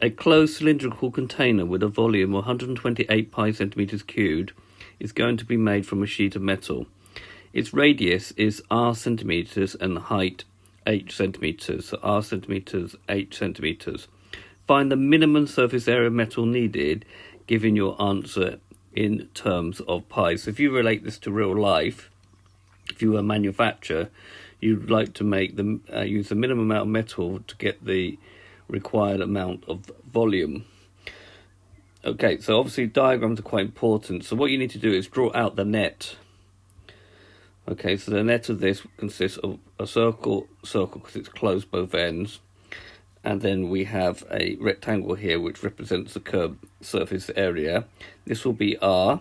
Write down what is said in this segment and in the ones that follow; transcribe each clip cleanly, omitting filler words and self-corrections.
A closed cylindrical container with a volume of 128 pi centimeters cubed is going to be made from a sheet of metal. Its radius is r centimeters and height h centimeters, so r centimeters, h centimeters. Find the minimum surface area of metal needed, given your answer in terms of pi. So if you relate this to real life, if you were a manufacturer, you'd like to make use the minimum amount of metal to get the required amount of volume. Okay, so obviously diagrams are quite important. So what you need to do is draw out the net. Okay, so the net of this consists of a circle because it's closed both ends. And then we have a rectangle here which represents the curved surface area. This will be r.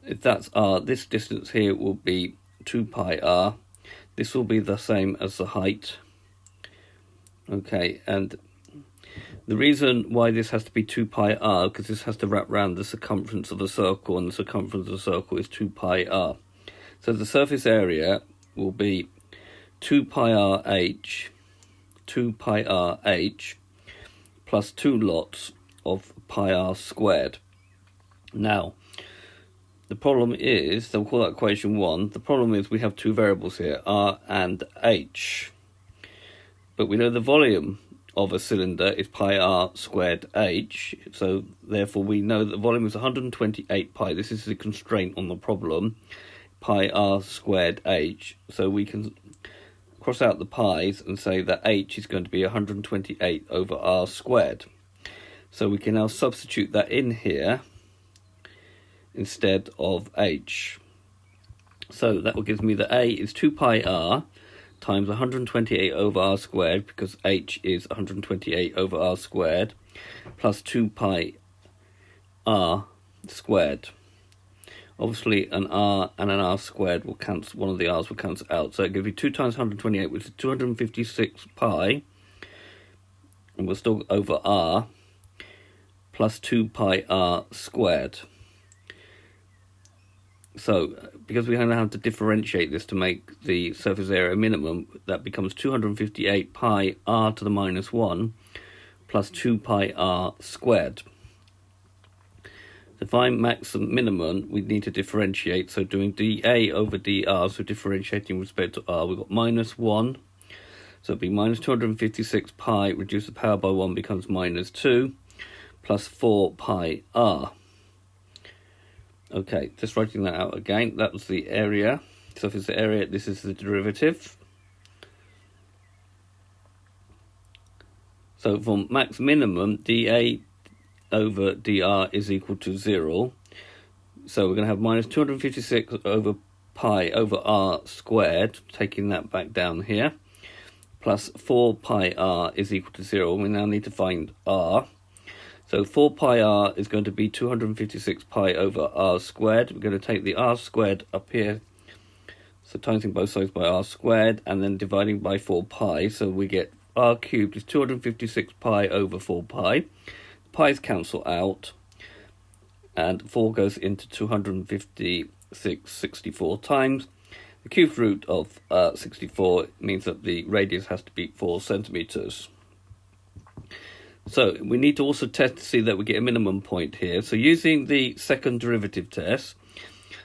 If that's r, this distance here will be 2 pi r. This will be the same as the height. Okay, and the reason why this has to be 2 pi r, because this has to wrap around the circumference of the circle, and the circumference of the circle is 2 pi r. So the surface area will be 2 pi r h, 2 pi r h, plus 2 lots of pi r squared. Now, the problem is, they'll call that equation 1, the problem is we have two variables here, r and h. But we know the volume of a cylinder is pi r squared h, so therefore we know that the volume is 128 pi. This is the constraint on the problem, pi r squared h. So we can cross out the pi's and say that h is going to be 128 over r squared. So we can now substitute that in here instead of h. So that will give me that a is 2 pi r times 128 over r squared, because h is 128 over r squared, plus 2 pi r squared. Obviously an r and an r squared will cancel, one of the r's will cancel out, so it gives you 2 times 128, which is 256 pi, and we're still over r, plus 2 pi r squared. So, because we now have to differentiate this to make the surface area minimum, that becomes 258 pi r to the minus 1 plus 2 pi r squared. To find maximum minimum, we need to differentiate. So doing dA over dr, so differentiating with respect to r, we've got minus 1. So it'd be minus 256 pi, reduce the power by 1 becomes minus 2, plus 4 pi r. Okay, just writing that out again. That was the area, surface area. This is the derivative. So for max minimum, dA over dr is equal to 0. So we're going to have minus 256 over pi over r squared, taking that back down here, plus 4 pi r is equal to 0. We now need to find r. So 4 pi r is going to be 256 pi over r squared. We're going to take the r squared up here, so timesing both sides by r squared, and then dividing by 4 pi. So we get r cubed is 256 pi over 4 pi. Pi's cancel out, and 4 goes into 256 64 times. The cube root of 64 means that the radius has to be 4 centimeters. So we need to also test to see that we get a minimum point here. So using the second derivative test,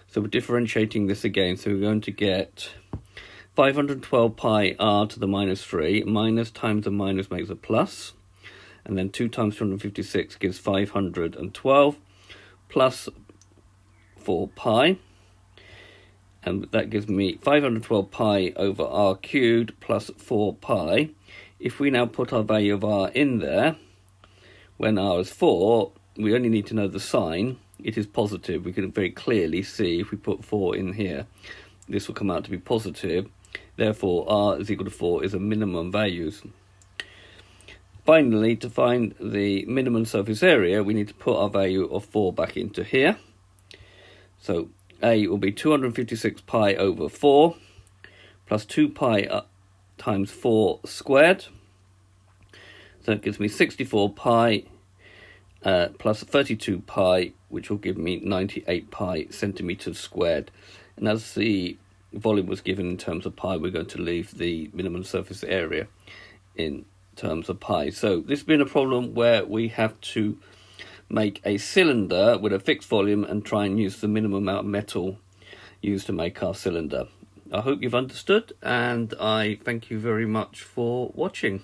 so we're differentiating this again. So we're going to get 512 pi r to the minus 3. Minus times a minus makes a plus. And then 2 times 256 gives 512 plus 4 pi. And that gives me 512 pi over r cubed plus 4 pi. If we now put our value of r in there, when r is 4, we only need to know the sign. It is positive. We can very clearly see if we put 4 in here, this will come out to be positive. Therefore, r is equal to 4 is a minimum values. Finally, to find the minimum surface area, we need to put our value of 4 back into here. So a will be 256 pi over 4 plus 2 pi times 4 squared. So it gives me 64 pi plus 32 pi, which will give me 98 pi centimeters squared. And as the volume was given in terms of pi, we're going to leave the minimum surface area in terms of pi. So this has been a problem where we have to make a cylinder with a fixed volume and try and use the minimum amount of metal used to make our cylinder. I hope you've understood, and I thank you very much for watching.